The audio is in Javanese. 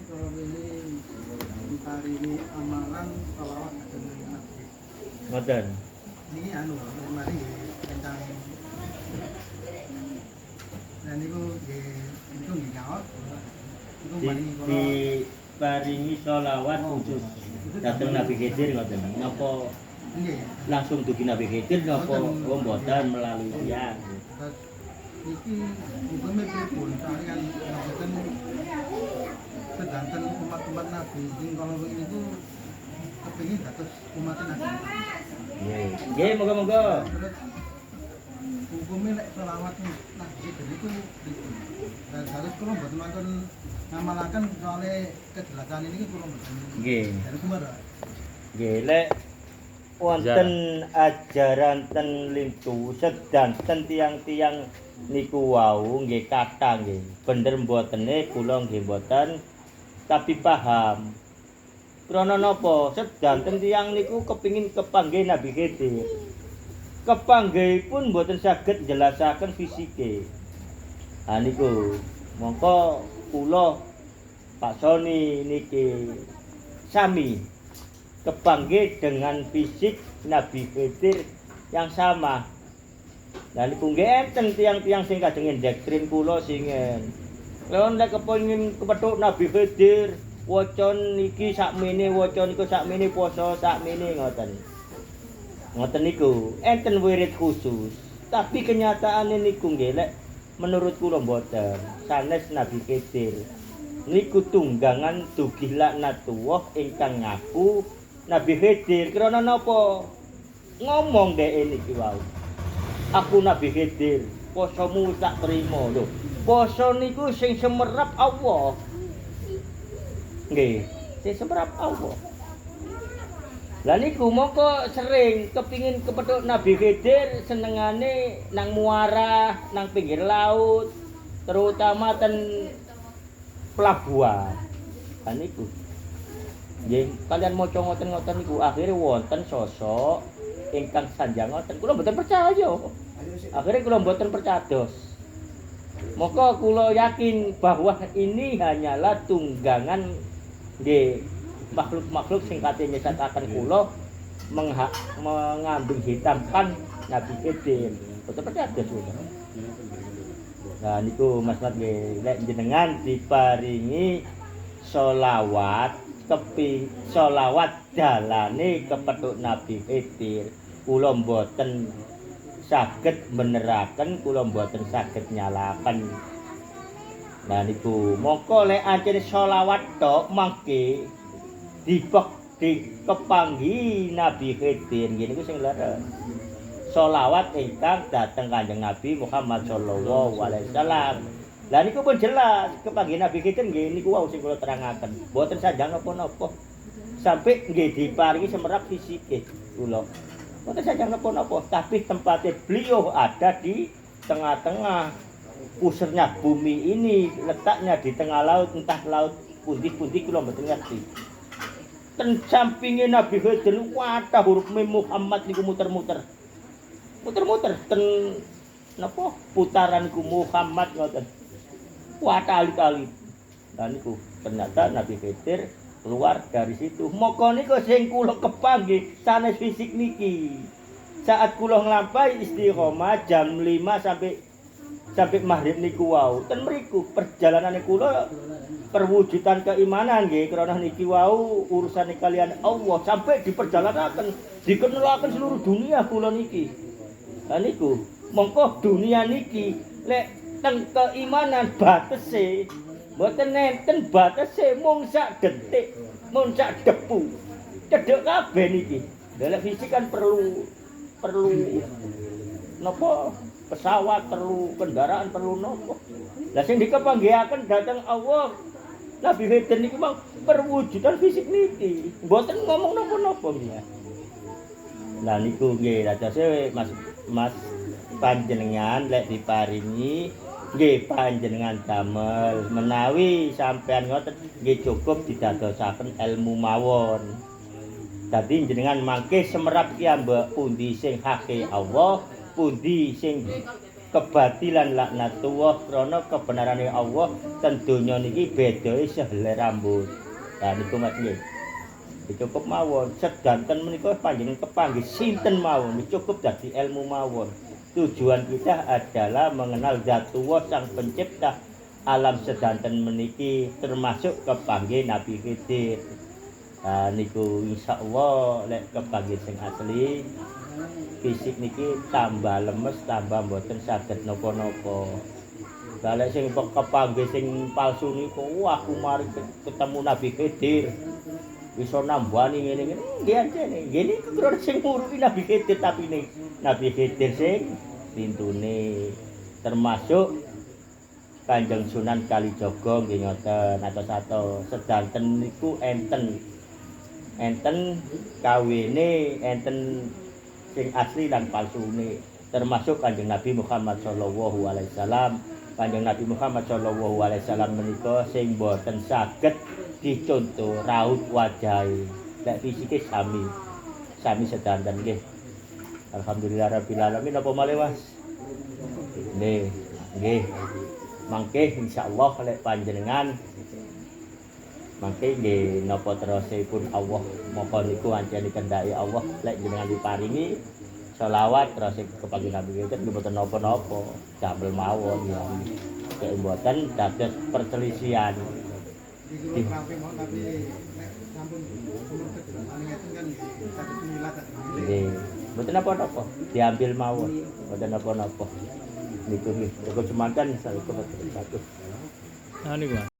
kalau ini hari ini amalan selawat dengan Nabi. Ngoten. Ini anu, mari tentang dan itu nggih nyaot. Itu mari Di paringi sholawat khusus dateng Nabi Khidir ngoten. Napa nggih. langsung dugi Nabi Khidir napa mboten melalui tiyang. Iki hukumnya pripun kalian mboten sedanten umat-umat Nabi sing kalau itu kepengin dados umat Nabi. Nggih. Nggih, moga-moga. Terus hukumnya nek selawat Nabi itu pripun? Dan harus kula mboten wonten ngamalaken soalnya kejelasan ini kula mboten. Nggih. Dari kumara. Nggih, lek wonten ajaran ten lintu sedanten tiang-tiang niku wau nggih kathah nggih. Bener mbotene kula nggih mboten tapi paham. Krana napa? Sedanten tiang niku kepingin kepanggih Nabi Khidir. Kepanggihipun mboten saged njelasaken fisike. Ha niku mongko kula Pak Soni niki sami kepanggih dengan fisik Nabi Khidir yang sama. Lah niku nggih enten tiang-tiang sing kadang ndektrin kula singen. Lha nek kepengin kepethuk Nabi Khidir, waca niki sakmene, waca niku sakmene, poso sakmene ngoten. Ngoten niku enten wirid khusus. Tapi kenyataane niku nggih lek menurut kula mboten. Sanes Nabi Khidir niku tunggangan dugih laknatullah ingkang ngaku Nabi Khidir krana napa? Ngomong dhek niki wau. Aku Nabi Khidir, posomu tak terima lho. Poso niku sing semerap Allah. Nggih, sing semerap Allah. Lah niku mongko sering kepingin kepethuk Nabi Khidir senengane nang muara, nang pinggir laut, terutama ten pelabuhan. Lah niku. Nggih, kalian maca ngoten-ngoten niku akhire wonten sosok ingkang sanjang ngoten. Kula mboten percaya. Akhire kula mboten percados. Maka kula yakin bahwa ini hanyalah tunggangan nggih makhluk-makhluk sing kate nyesataken kula mengambing hitamkan Nabi Khidir. Mboten percados kula. Nah niku Mas Mat nggih lek jenengan diparingi sholawat sholawat dalane kepethuk Nabi Khidir kula mboten saged meneraken, kula mboten saged nyalaken. Nah niku mongko lek ancen sholawat tok mangke dikepanggi Nabi Khidir nggih niku sing leres. Sholawat ingkang dhateng Kanjeng Nabi Muhammad sallallahu alaihi wasallam. Lah niku pun jelas kepanggi Nabi Khidir nggih niku wau sing kula terangaken. Mboten sanjang napa-napa. Sampai nggih diparingi semerap fisike kula. Mboten sanjang napa-napa, tapi tempatnya beliau ada di tengah-tengah pusernya bumi ini, letaknya di tengah laut, entah laut pundi-pundi kula mboten ngerti. Ten sampinge Nabi Khidir wadah huruf mim Muhammad niku muter-muter. Muter-muter ten napa putaran niku Muhammad ngoten. Wah kali-kali. Nah niku ternyata Nabi Khidir keluar dari situ. Moko niku sing kula kepanggih sanes fisik niki. Saat kula nglampahi istiqomah jam 5 sampai maghrib niku wau. Ten mriku perjalanane kula perwujudan keimanan nggih krana niki wau urusane kalian Allah sampai diperjalanaken dikenalaken seluruh dunia kula niki. Lah niku mongko dunia niki lek teng keimanan batese mboten nenten batese mung sak detik, mung sak depu. Cedhek kabeh niki. Lek fisik kan perlu napa? Pesawat perlu, kendaraan perlu napa. Lah sing dikepanggihaken dhateng Allah Nabi Khidir niki mang perwujudan fisik niki. Mboten ngomong napa-napa nggih. Lah niku nggih dadose Mas panjenengan lek diparingi nggih panjenengan damel menawi sampean ngoten nggih cukup didadosaken ilmu mawon. Dadi jenengan mangke semerap ki ambek pundi sing hake Allah, pundi sing kebatilan laknatullah krana kebenarane Allah ten donya niki bedae sehelai rambut. Lah niku Mas nggih. Cukup mawon sedanten menika panjenengan kepanggih sinten mawon cukup dadi ilmu mawon. Tujuan kita adalah mengenal Zatullah sang pencipta alam sedanten meniki termasuk kepanggih Nabi Khidir. Niku insyaallah lek kepanggih sing asli fisik niki tambah lemes tambah mboten saged napa-napa. Lah lek sing kepanggih sing palsu niku aku mari ketemu Nabi Khidir iso nambani ngene-ngene nggih anjene nggih niku kira sing ngurupi Nabi Khidir tapi ning Nabi Khidir sing pintune termasuk Kanjeng Sunan Kalijaga nggih ngoten atos-atos sedanten niku enten kawene enten sing asli lan palsune termasuk Kanjeng Nabi Muhammad sallallahu alaihi wasallam. Kanjeng Nabi Muhammad sallallahu alaihi wasallam menika sing boten saged dicontoh raut wajahe. Lek fisike sami sedanten nggih. Alhamdulillah rabbil alamin apa malih Mas? Nggih. Mangke insyaallah lek panjenengan mangke nggih napa terosipun Allah mongko niku ancen kendhaki Allah lek jenengan diparingi selawat terus kepanggih Nabi Khidir mboten napa-napa damel mawon ya cek mboten dados perselisihan Iki rapi mau tapi nek sampun umur kejelasane ngeten kan saged milat nggih mboten napa-napa diambil mawon mboten napa-napa niku nggih cukup semanten satu. Niku